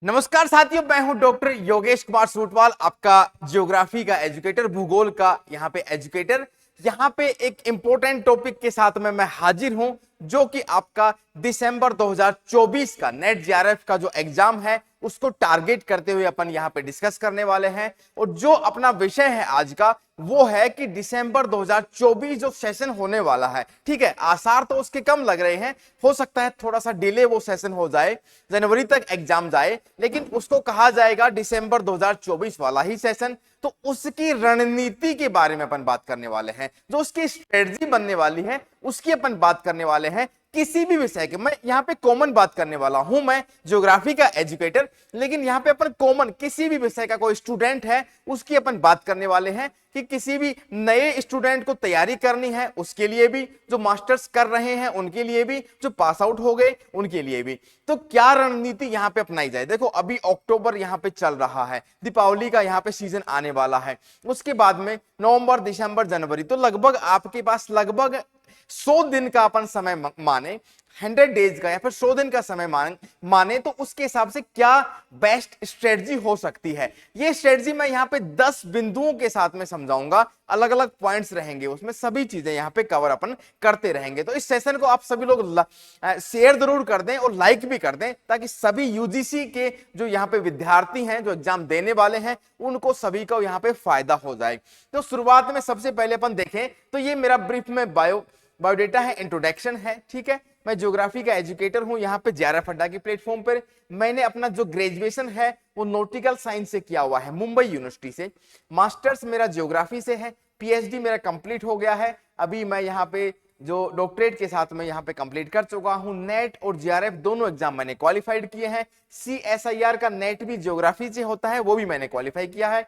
नमस्कार साथियों, मैं हूं डॉक्टर योगेश कुमार सूटवाल, आपका ज्योग्राफी का एजुकेटर, भूगोल का यहाँ पे एजुकेटर। यहाँ पे एक इंपॉर्टेंट टॉपिक के साथ में मैं हाजिर हूं, जो कि आपका दिसंबर 2024 का नेट जेआरएफ का जो एग्जाम है उसको टारगेट करते हुए अपन यहाँ पे डिस्कस करने वाले हैं। और जो अपना विषय है आज का वो है कि दिसंबर 2024 जो सेशन होने वाला है, ठीक है, आसार तो उसके कम लग रहे हैं, हो सकता है थोड़ा सा डिले वो सेशन हो जाए, जनवरी तक एग्जाम जाए, लेकिन उसको कहा जाएगा दिसंबर 2024 वाला ही सेशन। तो उसकी रणनीति के बारे में अपन बात करने वाले हैं, जो उसकी स्ट्रेटजी बनने वाली है उसकी अपन बात करने वाले हैं। किसी भी विषय के मैं यहाँ पे कॉमन बात करने वाला हूं, मैं ज्योग्राफी का एजुकेटर, लेकिन यहाँ पे अपन कॉमन किसी भी विषय का कोई स्टूडेंट है उसकी अपन बात करने वाले हैं कि किसी भी नए स्टूडेंट को तैयारी करनी है उसके लिए भी, जो मास्टर्स कर रहे हैं उनके लिए भी, जो पास आउट हो गए उनके लिए भी। तो क्या रणनीति यहाँ पे अपनाई जाए? देखो, अभी अक्टूबर यहाँ पे चल रहा है, दीपावली का यहाँ पे सीजन आने वाला है, उसके बाद में नवंबर, दिसंबर, जनवरी, तो लगभग आपके पास लगभग 100 दिन का अपन समय माने, 100 डेज का या फिर 100 दिन का समय माने तो उसके हिसाब से क्या बेस्ट स्ट्रेटजी हो सकती है। ये स्ट्रेटजी मैं यहाँ पे 10 बिंदुओं के साथ में समझाऊंगा, अलग अलग पॉइंट्स रहेंगे उसमें, सभी चीजें यहाँ पे कवर अपन करते रहेंगे। तो इस सेशन को आप सभी लोग शेयर जरूर कर दें और लाइक भी कर दें, ताकि सभी यूजीसी के जो यहाँ पे विद्यार्थी हैं जो एग्जाम देने वाले हैं उनको सभी को यहाँ पे फायदा हो जाए। तो शुरुआत में सबसे पहले अपन देखें तो ये मेरा ब्रीफ में बायोडेटा है, इंट्रोडक्शन है, ठीक है। मैं ज्योग्राफी का एजुकेटर हूं, यहाँ पे जेआरएफ अड्डा के प्लेटफॉर्म पर। मैंने अपना जो ग्रेजुएशन है वो नॉटिकल साइंस से किया हुआ है, मुंबई यूनिवर्सिटी से। मास्टर्स मेरा ज्योग्राफी से है, पीएचडी मेरा कंप्लीट हो गया है। अभी मैं यहाँ पे जो डॉक्टरेट के साथ में यहाँ पे कंप्लीट कर चुका हूं। नेट और जेआरएफ दोनों एग्जाम मैंने क्वालिफाइड किए हैं। सीएसआईआर का नेट भी ज्योग्राफी से होता है, वो भी मैंने क्वालिफाई किया है।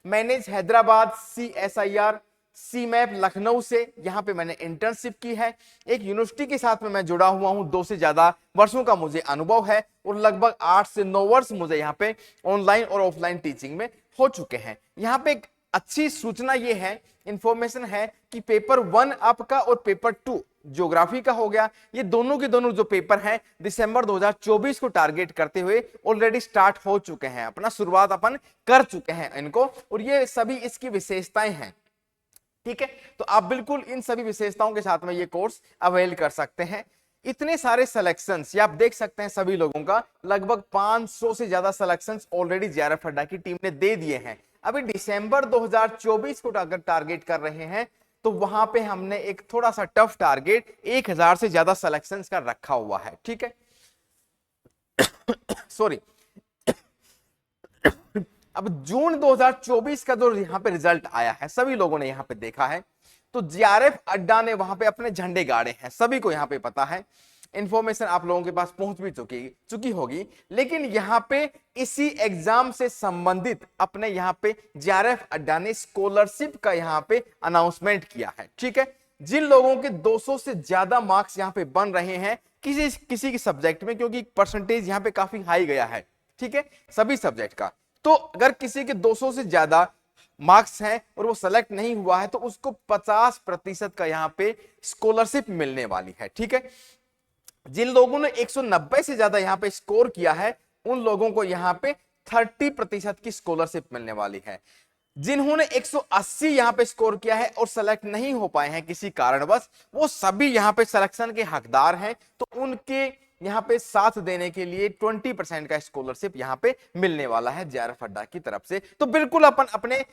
मैनेज हैदराबाद, सीएसआईआर, सी मैप लखनऊ से यहाँ पे मैंने इंटर्नशिप की है। एक यूनिवर्सिटी के साथ में मैं जुड़ा हुआ हूँ, 2 से ज्यादा वर्षों का मुझे अनुभव है और लगभग 8 से 9 वर्ष मुझे यहाँ पे ऑनलाइन और ऑफलाइन टीचिंग में हो चुके हैं। यहाँ पे एक अच्छी सूचना ये है, इंफॉर्मेशन है कि पेपर 1 आपका और पेपर 2 ज्योग्राफी का हो गया। ये दोनों के दोनों जो पेपर हैं दिसंबर 2024 को टारगेट करते हुए ऑलरेडी स्टार्ट हो चुके हैं, अपना शुरुआत अपन कर चुके हैं इनको, और ये सभी इसकी विशेषताएं हैं, ठीक है। तो आप बिल्कुल इन सभी विशेषताओं के साथ में ये कोर्स अवेल कर सकते हैं। इतने सारे सिलेक्शंस ये आप देख सकते हैं, सभी लोगों का लगभग 500 से ज्यादा सिलेक्शंस ऑलरेडी जेआरएफ अड्डा की टीम ने दे दिए हैं। अभी दिसंबर 2024 को अगर टारगेट कर रहे हैं तो वहां पे हमने एक थोड़ा सा टफ टारगेट 1000 से ज्यादा सिलेक्शंस का रखा हुआ है, ठीक है। सॉरी। अब जून 2024 का जो यहाँ पे रिजल्ट आया है, सभी लोगों ने यहाँ पे देखा है, तो जेआरएफ अड्डा ने वहां पे अपने झंडे गाड़े हैं, सभी को यहाँ पे पता है। इंफॉर्मेशन आप लोगों के पास पहुंच भी चुकी होगी, लेकिन यहाँ पे इसी एग्जाम से संबंधित अपने यहाँ पे जेआरएफ अड्डा ने स्कॉलरशिप का यहाँ पे अनाउंसमेंट किया है, ठीक है। जिन लोगों के 200 से ज्यादा मार्क्स यहाँ पे बन रहे हैं किसी किसी के सब्जेक्ट में, क्योंकि परसेंटेज यहाँ पे काफी हाई गया है, ठीक है, सभी सब्जेक्ट का। तो अगर किसी के 200 से ज्यादा मार्क्स हैं और वो सेलेक्ट नहीं हुआ है तो उसको 50% का यहाँ पे स्कॉलरशिप मिलने वाली है, ठीक है। जिन लोगों ने 190 से ज्यादा यहाँ पे स्कोर किया है उन लोगों को यहाँ पे 30% की स्कॉलरशिप मिलने वाली है। जिन्होंने 180 यहाँ पे स्कोर किया है और सेलेक्ट नहीं हो पाए हैं किसी कारणवश, वो सभी यहाँ पे सिलेक्शन के हकदार हैं, तो उनके यहाँ पे साथ देने के लिए 20% का स्कॉलरशिप यहाँ पे मिलने वाला है जेआरएफ अड्डा की तरफ से। तो बिल्कुल अपन अपने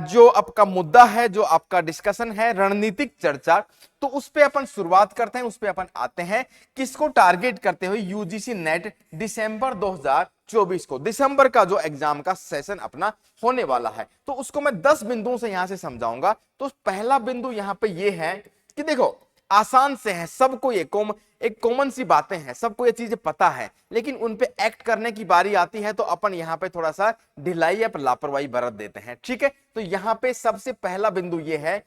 जो आपका मुद्दा है, जो आपका डिस्कशन है, रणनीतिक चर्चा, तो उस पे अपन शुरुआत करते हैं, उस पे अपन आते हैं। किसको टारगेट करते हुए? यूजीसी नेट दिसंबर 2024 को, दिसंबर का जो एग्जाम का सेशन अपना होने वाला है, तो उसको मैं 10 बिंदुओं से यहां से समझाऊंगा। तो पहला बिंदु यहां पे ये है कि देखो, आसान से है, सबको ये एक कॉमन सी बातें हैं, सबको ये चीजें पता है, लेकिन उन पे एक्ट करने की बारी आती है तो अपन यहाँ पे थोड़ा सा ढिलाई या लापरवाही बरत देते हैं, ठीक है। तो यहाँ पे सबसे पहला बिंदु ये है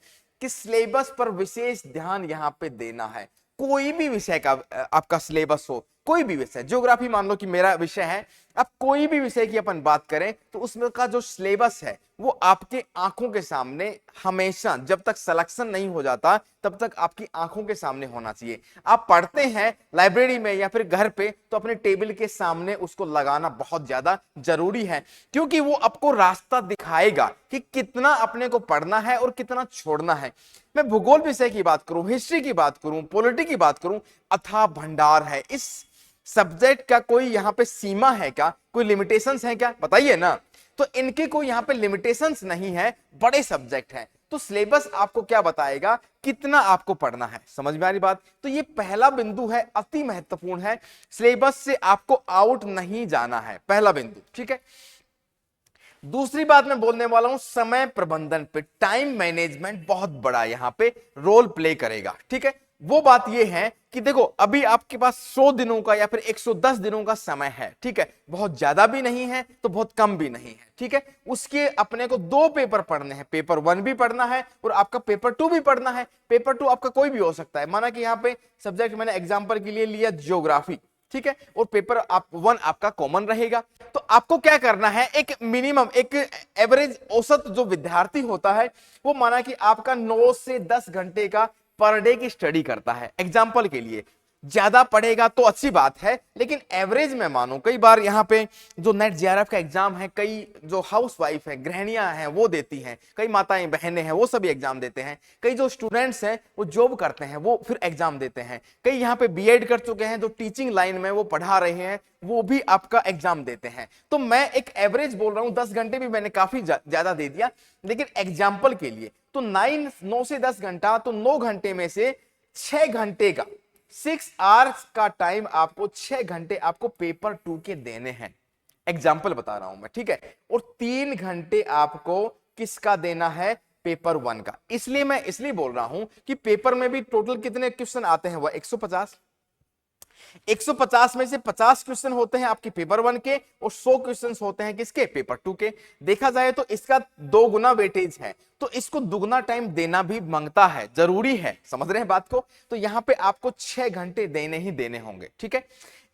कि सिलेबस पर विशेष ध्यान यहाँ पे देना है। कोई भी विषय का आपका सिलेबस हो, कोई भी विषय, ज्योग्राफी मान लो कि मेरा विषय है, अब कोई भी विषय की अपन बात करें तो उसमें का जो सिलेबस है वो आपके आंखों के सामने हमेशा, जब तक सिलेक्शन नहीं हो जाता तब तक आपकी आंखों के सामने होना चाहिए। आप पढ़ते हैं लाइब्रेरी में या फिर घर पे तो अपने टेबल के सामने उसको लगाना बहुत ज्यादा जरूरी है, क्योंकि वो आपको रास्ता दिखाएगा कि कितना अपने को पढ़ना है और कितना छोड़ना है। मैं भूगोल विषय की बात करूं, हिस्ट्री की बात करूं, पॉलिटी की बात करूं, अथाह भंडार है। इस सब्जेक्ट का कोई यहां पे सीमा है क्या, कोई लिमिटेशंस है क्या, बताइए ना। तो इनके कोई यहां पे लिमिटेशंस नहीं है, बड़े सब्जेक्ट हैं। तो सिलेबस आपको क्या बताएगा, कितना आपको पढ़ना है। समझ में आ रही बात। तो ये पहला बिंदु है, अति महत्वपूर्ण है, सिलेबस से आपको आउट नहीं जाना है, पहला बिंदु, ठीक है। दूसरी बात मैं बोलने वाला हूं समय प्रबंधन पे, टाइम मैनेजमेंट बहुत बड़ा यहां पे रोल प्ले करेगा, ठीक है। वो बात ये है कि देखो अभी आपके पास 100 दिनों का या फिर 110 दिनों का समय है, ठीक है, बहुत ज्यादा भी नहीं है तो बहुत कम भी नहीं है, ठीक है। उसके अपने को 2 पेपर पढ़ने हैं, पेपर 1 भी पढ़ना है और आपका पेपर 2 भी पढ़ना है। पेपर 2 आपका कोई भी हो सकता है, माना कि यहाँ पे सब्जेक्ट मैंने एग्जाम्पल के लिए लिया ज्योग्राफी, ठीक है, और पेपर आप 1 आपका कॉमन रहेगा। तो आपको क्या करना है, एक मिनिमम, एक एवरेज औसत जो विद्यार्थी होता है वो माना कि आपका 9 से 10 घंटे का पर डे की स्टडी करता है। एग्जाम्पल के लिए ज्यादा पढ़ेगा तो अच्छी बात है, लेकिन एवरेज में मानो, कई बार यहाँ पे जो नेट जेआरएफ का एग्जाम है, कई जो हाउस वाइफ है, गृहिणियां हैं वो देती हैं, कई माताएं बहनें हैं वो सभी एग्जाम देते हैं, कई जो स्टूडेंट्स हैं वो जॉब करते हैं वो फिर एग्जाम देते हैं, कई यहाँ पे बीएड कर चुके हैं जो टीचिंग लाइन में वो पढ़ा रहे हैं वो भी आपका एग्जाम देते हैं। तो मैं एक एवरेज बोल रहा हूं, 10 घंटे भी मैंने काफी ज्यादा दे दिया, लेकिन एग्जाम्पल के लिए तो 9 से 10 घंटा, तो 9 घंटे में से 6 घंटे का, 6 आवर्स का टाइम आपको, 6 घंटे आपको पेपर 2 के देने हैं। एग्जाम्पल बता रहा हूं मैं, ठीक है। और 3 घंटे आपको किसका देना है, पेपर 1 का। इसलिए मैं इसलिए बोल रहा हूं कि पेपर में भी टोटल कितने क्वेश्चन आते हैं, वह 150। 150 में से 50 क्वेश्चन होते हैं आपके पेपर 1 के और 100 क्वेश्चन होते हैं किसके, पेपर 2 के। देखा जाए तो इसका 2 गुना वेटेज है, तो इसको दुगना टाइम देना भी मांगता है, जरूरी है। समझ रहे हैं बात को। तो यहां पे आपको 6 घंटे देने ही देने होंगे, ठीक है।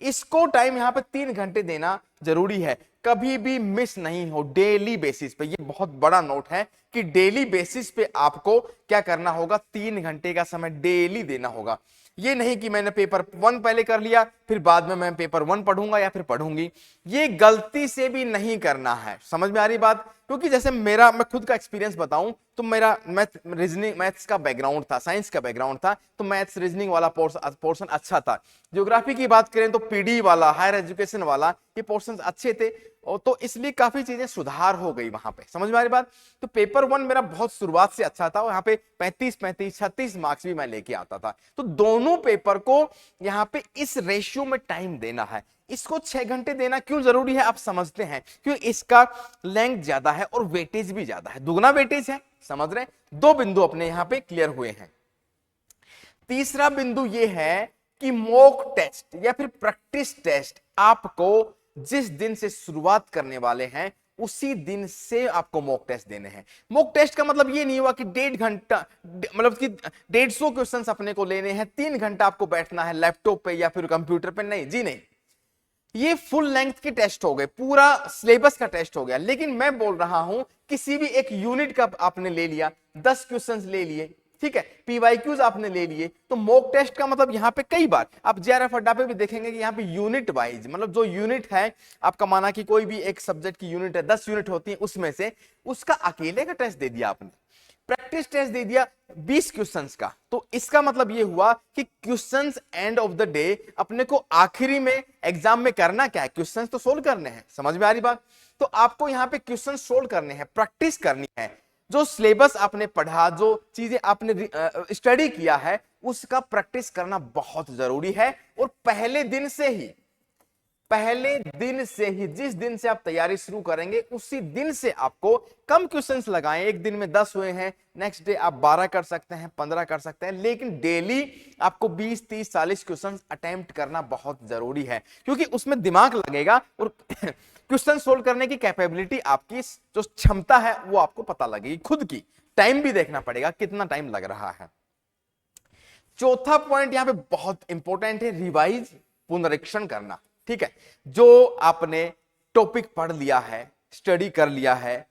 इसको टाइम यहां पे 3 घंटे देना जरूरी है, कभी भी मिस नहीं हो, डेली बेसिस पे। ये बहुत बड़ा नोट है कि डेली बेसिस पे आपको क्या करना होगा, 3 घंटे का समय डेली देना होगा। ये नहीं कि मैंने पेपर 1 पहले कर लिया फिर बाद में मैं पेपर 1 पढ़ूंगा या फिर पढ़ूंगी, ये गलती से भी नहीं करना है। समझ में आ रही बात। क्योंकि जैसे मैं खुद का एक्सपीरियंस बताऊं तो मेरा मैथ्स का बैकग्राउंड था, साइंस का बैकग्राउंड था, तो मैथ्स रीजनिंग वाला पोर्शन अच्छा था। ज्योग्राफी की बात करें तो पीडी वाला, हायर एजुकेशन वाला, ये पोर्शन अच्छे थे, और तो इसलिए काफी चीजें सुधार हो गई वहां पे। समझ में आ रही बात। तो पेपर 1 मेरा बहुत शुरुआत से अच्छा था, यहाँ पे 35 36 मार्क्स भी मैं लेके आता था। तो दोनों पेपर को यहाँ पे इस रेशियो में टाइम देना है। इसको 6 घंटे देना क्यों जरूरी है आप समझते हैं, क्योंकि इसका लेंथ ज्यादा है और वेटेज भी ज्यादा है, दुगना वेटेज है। समझ रहे हैं। 2 बिंदु अपने यहां पे क्लियर हुए हैं। तीसरा बिंदु यह है कि मॉक टेस्ट या फिर प्रैक्टिस टेस्ट आपको जिस दिन से शुरुआत करने वाले हैं उसी दिन से आपको मॉक टेस्ट देने हैं। मॉक टेस्ट का मतलब ये नहीं हुआ कि 1.5 घंटा, मतलब कि 150 क्वेश्चंस अपने को लेने हैं, 3 घंटा आपको बैठना है लैपटॉप पे या फिर कंप्यूटर पे, नहीं जी नहीं। ये फुल लेंथ के टेस्ट हो गए, पूरा सिलेबस का टेस्ट हो गया। लेकिन मैं बोल रहा हूं किसी भी एक यूनिट का आपने ले लिया, 10 क्वेश्चंस ले लिए, ठीक है, पीवाईक्यूज आपने ले लिए, तो मॉक टेस्ट का मतलब यहां पे कई बार आप जेआरएफ अड्डा पे भी देखेंगे कि यहां पे यूनिट वाइज, मतलब जो यूनिट है आपका, माना कि कोई भी एक सब्जेक्ट की यूनिट है, 10 यूनिट होती है, उसमें से उसका अकेले का टेस्ट दे दिया आपने, प्रैक्टिस टेस्ट दे दिया 20 क्वेश्चंस का। तो इसका मतलब ये हुआ कि questions end of the day अपने को आखिरी में एग्जाम में करना क्या है, क्वेश्चंस तो सोल्व करने हैं। समझ में आ रही बात। तो आपको यहां पे क्वेश्चन सोल्व करने हैं, प्रैक्टिस करनी है। जो सिलेबस आपने पढ़ा, जो चीजें आपने स्टडी किया है, उसका प्रैक्टिस करना बहुत जरूरी है। और पहले दिन से ही जिस दिन से आप तैयारी शुरू करेंगे उसी दिन से आपको कम क्वेश्चंस लगाएं। एक दिन में 10 हुए हैं, नेक्स्ट डे आप 12 कर सकते हैं, 15 कर सकते हैं, लेकिन डेली आपको 20 30 40 क्वेश्चंस अटेम्प्ट करना बहुत जरूरी है, क्योंकि उसमें दिमाग लगेगा और क्वेश्चन सोल्व करने की कैपेबिलिटी, आपकी जो क्षमता है वो आपको पता लगेगी खुद की। टाइम भी देखना पड़ेगा कितना टाइम लग रहा है। चौथा पॉइंट यहां पे बहुत इंपॉर्टेंट है, रिवाइज पुनरीक्षण करना। ठीक है, जो आपने टॉपिक पढ़ लिया है, स्टडी कर लिया है,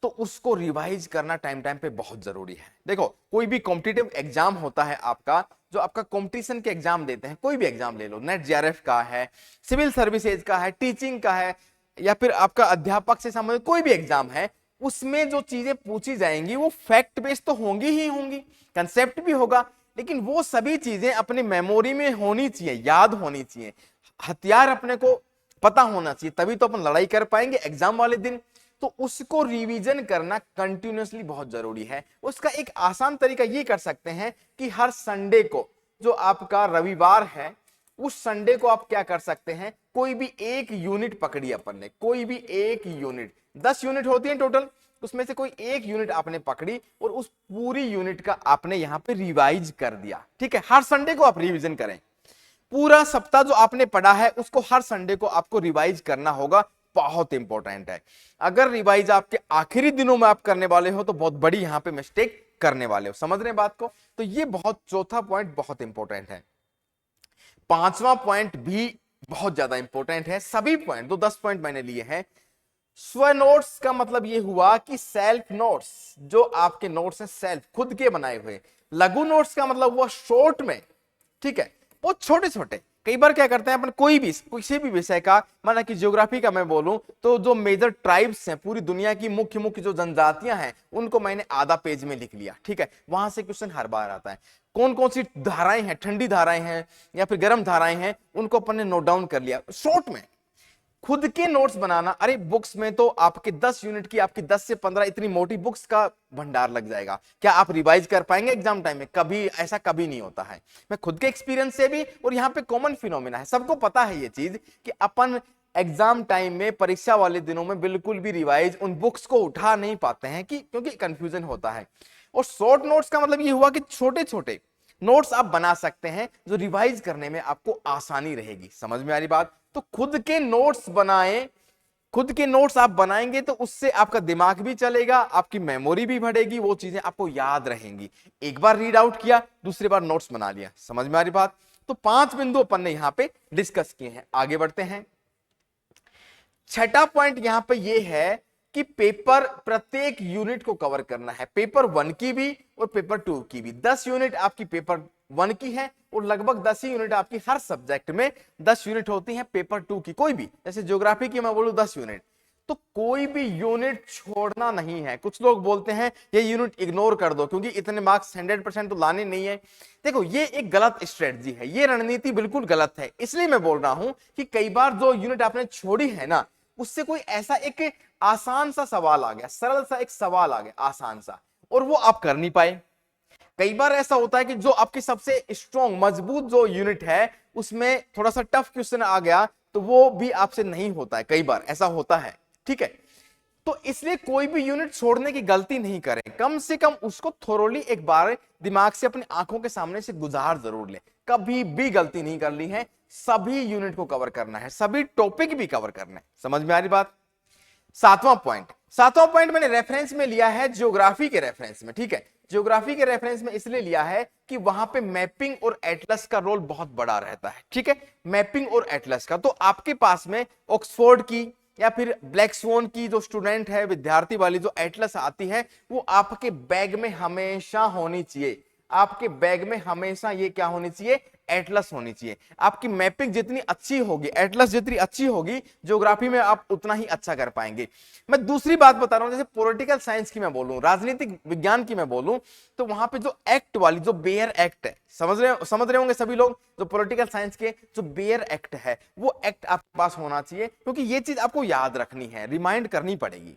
तो उसको रिवाइज करना टाइम टाइम पे बहुत जरूरी है। देखो, कोई भी कॉम्पिटिटिव एग्जाम होता है आपका, जो आपका कंपटीशन के एग्जाम देते हैं, कोई भी एग्जाम ले लो, नेट जेआरएफ का है, सिविल सर्विसेज का है, टीचिंग का है, या फिर आपका अध्यापक से संबंधित कोई भी एग्जाम है, उसमें जो चीजें पूछी जाएंगी वो फैक्ट बेस्ड तो होंगी ही होंगी, कंसेप्ट भी होगा, लेकिन वो सभी चीजें अपनी मेमोरी में होनी चाहिए, याद होनी चाहिए, हथियार अपने को पता होना चाहिए, तभी तो अपन लड़ाई कर पाएंगे एग्जाम वाले दिन। तो उसको रिवीजन करना कंटिन्यूअसली बहुत जरूरी है। उसका एक आसान तरीका ये कर सकते हैं कि हर संडे को, जो आपका रविवार है, उस संडे को आप क्या कर सकते हैं, कोई भी एक यूनिट पकड़ी अपन ने, कोई भी एक यूनिट, 10 यूनिट होती है टोटल, उसमें से कोई एक यूनिट आपने पकड़ी और उस पूरी यूनिट का आपने यहां पे रिवाइज कर दिया। ठीक है, हर संडे को आप रिवीजन करें, पूरा सप्ताह जो आपने पढ़ा है उसको हर संडे को आपको रिवाइज करना होगा, बहुत इंपॉर्टेंट है। अगर रिवाइज आपके आखिरी दिनों में आप करने वाले हो तो बहुत बड़ी यहां पे मिस्टेक करने वाले हो। समझ रहे हैं बात को? तो ये बहुत, चौथा पॉइंट बहुत इंपॉर्टेंट है। पांचवा पॉइंट भी बहुत ज्यादा इंपॉर्टेंट है। सभी पॉइंट, तो 10 पॉइंट मैंने लिए हैं। स्व नोट्स का मतलब ये हुआ कि सेल्फ नोट्स, जो आपके नोट्स हैं सेल्फ, खुद के बनाए हुए। लघु नोट्स का मतलब हुआ शॉर्ट में, ठीक है, वो छोटे छोटे। कई बार क्या करते हैं अपन, कोई भी किसी भी विषय का, माना कि ज्योग्राफी का मैं बोलूं तो जो मेजर ट्राइब्स हैं, पूरी दुनिया की मुख्य मुख्य जो जनजातियां हैं, उनको मैंने आधा पेज में लिख लिया। ठीक है, वहां से क्वेश्चन हर बार आता है। कौन कौन सी धाराएं हैं, ठंडी धाराएं हैं या फिर गर्म धाराएं हैं, उनको अपन ने नोट डाउन कर लिया शॉर्ट में। खुद के नोट्स बनाना, अरे बुक्स में तो आपके 10 यूनिट की, आपकी 10 से 15 इतनी मोटी बुक्स का भंडार लग जाएगा। क्या आप रिवाइज कर पाएंगे एग्जाम टाइम में? कभी, ऐसा कभी नहीं होता है। मैं खुद के एक्सपीरियंस से भी, और यहाँ पे कॉमन फिनोमिना है, सबको पता है ये चीज कि अपन एग्जाम टाइम में, परीक्षा वाले दिनों में बिल्कुल भी रिवाइज उन बुक्स को उठा नहीं पाते हैं, कि क्योंकि कंफ्यूजन होता है। और शॉर्ट नोट्स का मतलब ये हुआ कि छोटे छोटे नोट्स आप बना सकते हैं जो रिवाइज करने में आपको आसानी रहेगी। समझ में आ रही बात? तो खुद के नोट्स बनाएं, खुद के नोट्स आप बनाएंगे तो उससे आपका दिमाग भी चलेगा, आपकी मेमोरी भी बढ़ेगी, वो चीजें आपको याद रहेंगी। एक बार रीड आउट किया, दूसरी बार नोट्स बना लिया। समझ में आ रही बात? तो 5 बिंदु अपन ने यहां पे डिस्कस किए हैं। आगे बढ़ते हैं। छठा पॉइंट यहां पे ये है कि पेपर, प्रत्येक यूनिट को कवर करना है, पेपर 1 की भी और पेपर 2 की भी। 10 यूनिट आपकी पेपर 1 की है और लगभग 10 ही यूनिट आपकी, हर सब्जेक्ट में 10 यूनिट होती हैं पेपर 2 की। कोई भी, जैसे ज्योग्राफी की मैं बोलूं 10 यूनिट, तो कोई भी यूनिट छोड़ना नहीं है। कुछ लोग बोलते हैं ये यूनिट इग्नोर कर दो क्योंकि इतने मार्क्स 100% तो लाने नहीं है। देखो, ये एक गलत स्ट्रेटजी है, ये रणनीति बिल्कुल गलत है। इसलिए मैं बोल रहा हूं कि कई बार जो यूनिट आपने छोड़ी है ना, उससे कोई ऐसा एक आसान सा सवाल आ गया, सरल सा एक सवाल आ गया आसान सा, और वो आप कर नहीं पाए। कई बार ऐसा होता है कि जो आपकी सबसे स्ट्रॉन्ग, मजबूत जो यूनिट है, उसमें थोड़ा सा टफ क्वेश्चन आ गया तो वो भी आपसे नहीं होता है। कई बार ऐसा होता है, ठीक है। तो इसलिए कोई भी यूनिट छोड़ने की गलती नहीं करें, कम से कम उसको थोरोली एक बार दिमाग से, अपनी आंखों के सामने से गुजार जरूर ले। कभी भी गलती नहीं करनी है, सभी यूनिट को कवर करना है, सभी टॉपिक भी कवर करना है। समझ में आ रही बात? सातवां पॉइंट मैंने रेफरेंस में लिया है, ज्योग्राफी के रेफरेंस में। ठीक है, ज्योग्राफी के रेफरेंस में इसलिए लिया है कि वहां पे मैपिंग और एटलस का रोल बहुत बड़ा रहता है। ठीक है, मैपिंग और एटलस का, तो आपके पास में ऑक्सफोर्ड की या फिर ब्लैक स्वॉन की जो स्टूडेंट है, विद्यार्थी वाली जो एटलस आती है, वो आपके बैग में हमेशा होनी चाहिए। आपके बैग में हमेशा ये क्या होनी चाहिए? एटलस होनी चाहिए। आपकी मैपिंग जितनी अच्छी होगी, एटलस जितनी अच्छी होगी, ज्योग्राफी में आप उतना ही अच्छा कर पाएंगे। मैं दूसरी बात बता रहा हूं, जैसे पॉलिटिकल साइंस की मैं बोलूं, राजनीतिक विज्ञान की मैं बोलूं, तो वहां पे जो एक्ट वाली, जो बेयर एक्ट है, समझ रहे होंगे सभी लोग, जो पॉलिटिकल साइंस के जो बेयर एक्ट है, वो एक्ट आपके पास होना चाहिए, क्योंकि ये चीज आपको याद रखनी है, रिमाइंड करनी पड़ेगी।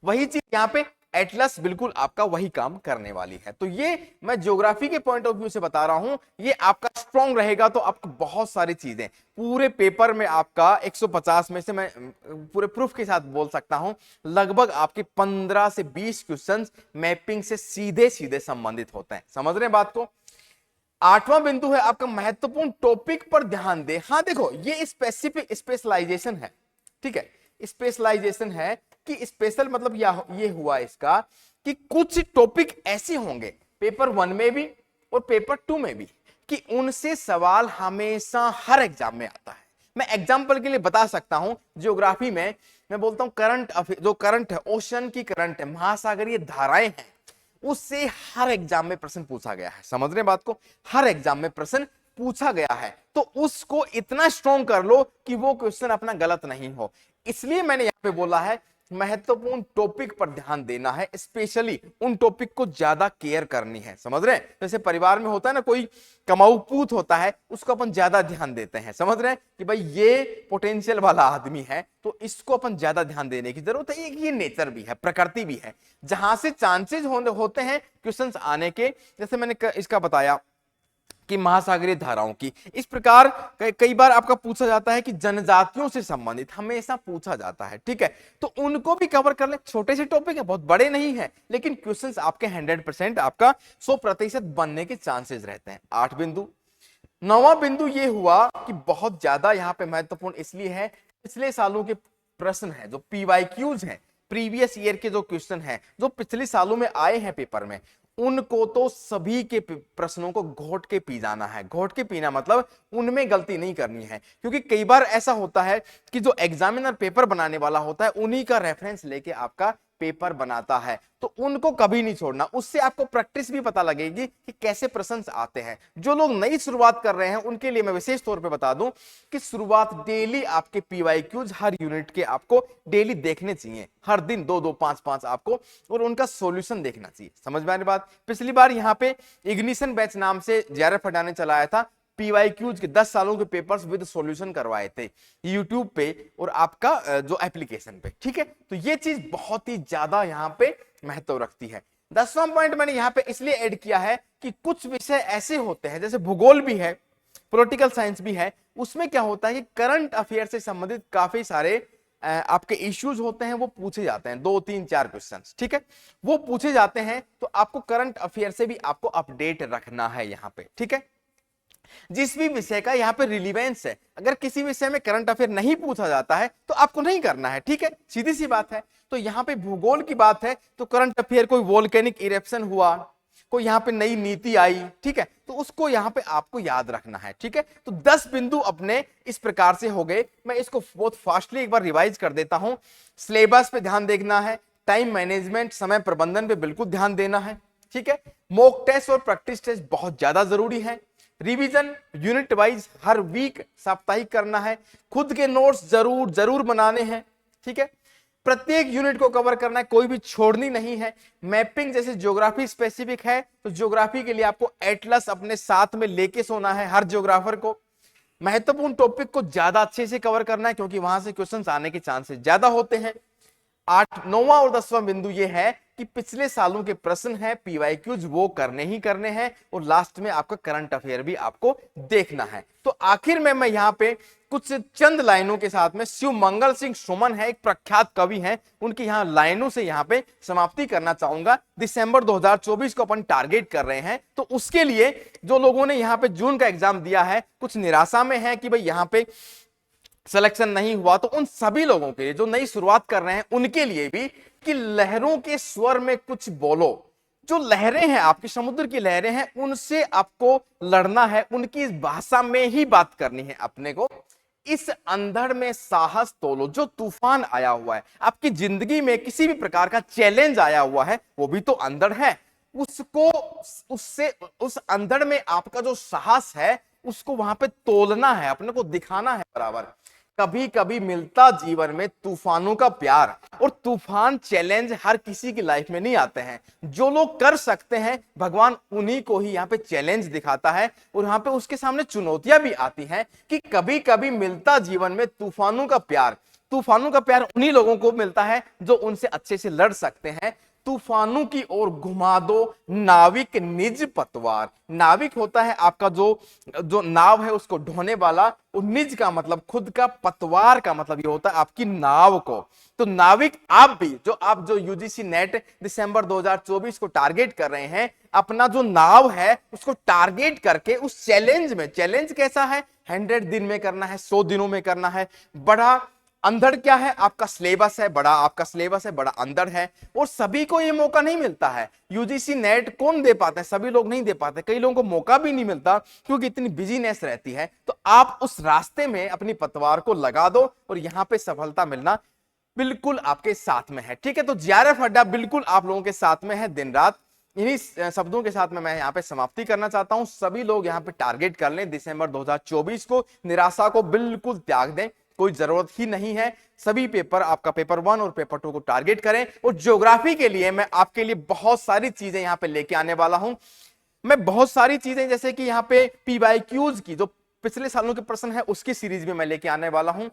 वही चीज यहाँ पे एटलस बिल्कुल आपका वही काम करने वाली है। तो ये मैं ज्योग्राफी के पॉइंट ऑफ व्यू से बता रहा हूं, ये आपका स्ट्रॉन्ग रहेगा तो आपको बहुत सारी चीजें पूरे पेपर में, आपका 150 में से मैं पूरे प्रूफ के साथ बोल सकता हूं, लगभग आपके 15 से 20 क्वेश्चंस मैपिंग से सीधे सीधे संबंधित होते हैं। समझ रहे हैं बात को? 8वां बिंदु है आपका महत्वपूर्ण टॉपिक पर ध्यान दे। हाँ देखो, ये स्पेसिफिक स्पेशलाइजेशन है। ठीक है, स्पेशलाइजेशन है कि स्पेशल मतलब ये हुआ इसका कि कुछ टॉपिक ऐसे होंगे पेपर 1 में भी और पेपर 2 में भी, कि उनसे सवाल हमेशा हर एग्जाम में आता है। मैं एग्जाम्पल के लिए बता सकता हूं, ज्योग्राफी में मैं बोलता हूं जो करंट है, ओशन की करंट है, महासागरीय धाराएं हैं, उससे हर एग्जाम में प्रश्न पूछा गया है। समझ रहे हैं बात को? हर एग्जाम में प्रश्न पूछा गया है, तो उसको इतना स्ट्रॉन्ग कर लो कि वो क्वेश्चन अपना गलत नहीं हो। इसलिए मैंने यहां पे बोला है महत्वपूर्ण टॉपिक पर ध्यान देना है, स्पेशली उन टॉपिक को ज्यादा केयर करनी है। समझ रहे हैं? जैसे परिवार में होता है ना, कोई कमाऊ पूत होता है, उसको अपन ज्यादा ध्यान देते हैं। समझ रहे हैं कि भाई ये पोटेंशियल वाला आदमी है, तो इसको अपन ज्यादा ध्यान देने की जरूरत है। ये नेचर भी है, प्रकृति भी है, जहां से चांसेस होते हैं क्वेश्चंस आने के। जैसे मैंने इसका बताया कि महासागरीय धाराओं की, इस प्रकार कई बार आपका पूछा जाता है कि जनजातियों से संबंधित हमेशा पूछा जाता है। ठीक है, तो उनको भी कवर कर ले। छोटे से टॉपिक है, बहुत बड़े नहीं है, लेकिन क्वेश्चंस आपके 100% आपका 100% बनने के चांसेस रहते हैं। 8 बिंदु। 9वां बिंदु ये हुआ कि बहुत ज्यादा यहां पे महत्वपूर्ण इसलिए है, पिछले सालों के प्रश्न है, जो PYQs हैं, प्रीवियस ईयर के जो क्वेश्चन हैं, जो पिछले सालों में आए हैं पेपर में, उनको तो सभी के प्रश्नों को घोट के पी जाना है। घोट के पीना मतलब उनमें गलती नहीं करनी है, क्योंकि कई बार ऐसा होता है कि जो एग्जामिनर पेपर बनाने वाला होता है, उन्हीं का रेफरेंस लेके आपका पेपर बनाता है, तो उनको कभी नहीं छोड़ना। उससे आपको प्रैक्टिस भी पता लगेगी कि कैसे प्रश्न आते हैं। जो लोग नई शुरुआत कर रहे हैं, उनके लिए मैं विशेष तौर पे बता दूं कि शुरुआत डेली आपके PYQs हर यूनिट के आपको डेली देखने चाहिए, हर दिन 2-2, 5-5 आपको, और उनका सॉल्यूशन देखना चाहिए। समझ में आ रही बात? पिछली बार यहाँ पे इग्निशन बैच नाम से JRF हटाने चलाया था, PYQs के 10 सालों के पेपर्स विद सॉल्यूशन करवाए थे YouTube पे और आपका जो एप्लीकेशन पे। ठीक है, तो ये चीज बहुत ही ज्यादा यहाँ पे महत्व रखती है। 10वां पॉइंट मैंने यहाँ पे इसलिए ऐड किया है कि कुछ विषय ऐसे होते हैं, जैसे भूगोल भी है, पॉलिटिकल साइंस भी है, उसमें क्या होता है कि करंट अफेयर से संबंधित काफी सारे आपके इश्यूज होते हैं, वो पूछे जाते हैं, 2, 3, 4 क्वेश्चंस। ठीक है, वो पूछे जाते हैं, तो आपको करंट अफेयर से भी आपको अपडेट रखना है यहाँ पे। ठीक है, जिस भी विषय का यहाँ पे रिलीवेंस है, अगर किसी विषय में करंट अफेयर नहीं पूछा जाता है तो आपको नहीं करना है। ठीक है, सीधी सी बात है। तो यहाँ पे भूगोल की बात है, तो करंट अफेयर कोई वोल्केनिक इरेप्शन हुआ, कोई यहाँ पे नई नीति आई, ठीक है, तो उसको यहाँ पे आपको याद रखना है। ठीक है, तो 10 बिंदु अपने इस प्रकार से हो गए। मैं इसको बहुत फास्टली एक बार रिवाइज कर देता हूं। सिलेबस पे ध्यान देखना है, टाइम मैनेजमेंट, समय प्रबंधन पे बिल्कुल ध्यान देना है। ठीक है, मॉक टेस्ट और प्रैक्टिस टेस्ट बहुत ज्यादा जरूरी है। रिवीजन यूनिट वाइज हर वीक साप्ताहिक करना है। खुद के नोट्स जरूर बनाने हैं। ठीक है, प्रत्येक यूनिट को कवर करना है, कोई भी छोड़नी नहीं है। मैपिंग जैसे ज्योग्राफी स्पेसिफिक है, तो ज्योग्राफी के लिए आपको एटलस अपने साथ में लेके सोना है हर ज्योग्राफर को। महत्वपूर्ण टॉपिक को ज्यादा अच्छे से कवर करना है, क्योंकि वहां से क्वेश्चंस आने के चांसेस ज्यादा होते हैं। 8, 9वां और 10वां बिंदु ये है कि पिछले सालों के प्रश्न है PYQs वो करने ही करने हैं, और लास्ट में आपका करंट अफेयर भी आपको देखना है। तो आखिर में मैं यहाँ पे कुछ चंद लाइनों के साथ में शिव मंगल सिंह सुमन है, एक प्रख्यात कवि हैं, उनकी यहाँ लाइनों से यहाँ पे समाप्ति करना चाहूंगा। दिसंबर 2024 को अपन टारगेट कर रहे हैं, तो उसके लिए जो लोगों ने यहाँ पे जून का एग्जाम दिया है, कुछ निराशा में है कि भाई यहाँ पे सिलेक्शन नहीं हुआ, तो उन सभी लोगों के लिए जो नई शुरुआत कर रहे हैं, उनके लिए भी कि लहरों के स्वर में कुछ बोलो। जो लहरें हैं, आपकी समुद्र की लहरें हैं, उनसे आपको लड़ना है, उनकी इस भाषा में ही बात करनी है अपने को। इस अंधड़ में साहस तोलो। जो तूफान आया हुआ है आपकी जिंदगी में, किसी भी प्रकार का चैलेंज आया हुआ है, वो भी तो अंधड़ है, उसको उससे उस अंधड़ में आपका जो साहस है, उसको वहां पे तोलना है, अपने को दिखाना है बराबर। कभी कभी मिलता जीवन में तूफानों का प्यार, और तूफान चैलेंज हर किसी की लाइफ में नहीं आते हैं। जो लोग कर सकते हैं, भगवान उन्हीं को ही यहाँ पे चैलेंज दिखाता है, और यहाँ पे उसके सामने चुनौतियां भी आती हैं कि कभी कभी मिलता जीवन में तूफानों का प्यार। तूफानों का प्यार उन्हीं लोगों को मिलता है जो उनसे अच्छे से लड़ सकते हैं। तूफानों की ओर घुमा दो नाविक निज पतवार। नाविक होता है आपका जो नाव है उसको ढोने वाला, और निज का मतलब खुद का, पतवार का मतलब ये होता है आपकी नाव को। तो नाविक आप भी, आप जो UGC नेट दिसंबर 2024 को टारगेट कर रहे हैं, अपना जो नाव है उसको टारगेट करके उस चैलेंज में, चैलेंज कैसा है, 100 दिन में करना है, 100 दिनों में करना है, बड़ा अंधड़ क्या है? आपका सिलेबस है बड़ा, आपका सिलेबस है बड़ा, अंधड़ है, और सभी को ये मौका नहीं मिलता है। यूजीसी नेट कौन दे पाते हैं? सभी लोग नहीं दे पाते, कई लोगों को मौका भी नहीं मिलता क्योंकि इतनी बिजीनेस रहती है। तो आप उस रास्ते में अपनी पतवार को लगा दो और यहां पे सफलता मिलना बिल्कुल आपके साथ में है। ठीक है, तो जेआरएफ अड्डा बिल्कुल आप लोगों के साथ में है दिन रात। इन्हीं शब्दों के साथ में मैं यहाँ पे समाप्ति करना चाहता हूं। सभी लोग यहाँ पे टारगेट कर लें दिसंबर 2024 को, निराशा को बिल्कुल त्याग दें, कोई जरूरत ही नहीं है। सभी पेपर, आपका पेपर 1 और पेपर 2 को टारगेट करें। और ज्योग्राफी के लिए मैं आपके लिए बहुत सारी चीजें यहाँ पे लेके आने वाला हूं। मैं बहुत सारी चीजें, जैसे कि यहाँ पे पीवाईक्यूज की जो पिछले सालों के प्रश्न है उसकी सीरीज में मैं लेके आने वाला हूं।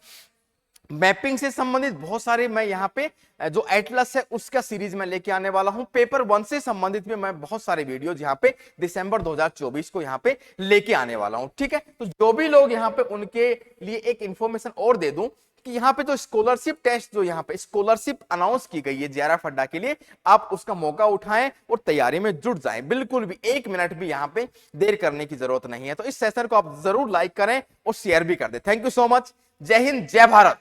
मैपिंग से संबंधित बहुत सारे मैं यहाँ पे जो एटलस है उसका सीरीज में लेके आने वाला हूं। पेपर 1 से संबंधित में मैं बहुत सारे वीडियोज यहाँ पे दिसंबर 2024 को यहाँ पे लेके आने वाला हूं। ठीक है, तो जो भी लोग यहाँ पे, उनके लिए एक इंफॉर्मेशन और दे दूं कि यहाँ पे जो स्कॉलरशिप टेस्ट, जो यहाँ पे स्कॉलरशिप अनाउंस की गई है जेआरएफ अड्डा के लिए, आप उसका मौका उठाएं और तैयारी में जुट जाएं। बिल्कुल भी 1 मिनट भी यहाँ पे देर करने की जरूरत नहीं है। तो इस सेशन को आप जरूर लाइक करें और शेयर भी कर दें। Thank you so much. जय हिंद, जय भारत।